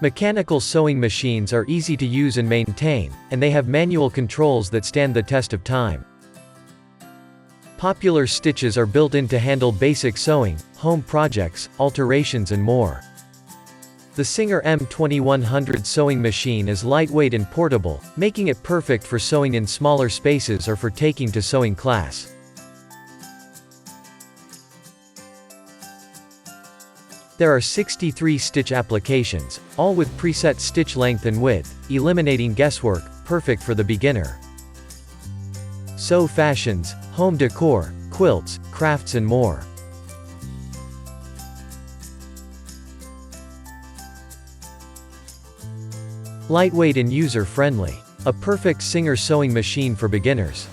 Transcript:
Mechanical sewing machines are easy to use and maintain, and they have manual controls that stand the test of time. Popular stitches are built in to handle basic sewing, home projects, alterations and more. The Singer M2100 sewing machine is lightweight and portable, making it perfect for sewing in smaller spaces or for taking to sewing class. There are 63 stitch applications, all with preset stitch length and width, eliminating guesswork, perfect for the beginner. Sew fashions, home decor, quilts, crafts and more. Lightweight and user-friendly. A perfect Singer sewing machine for beginners.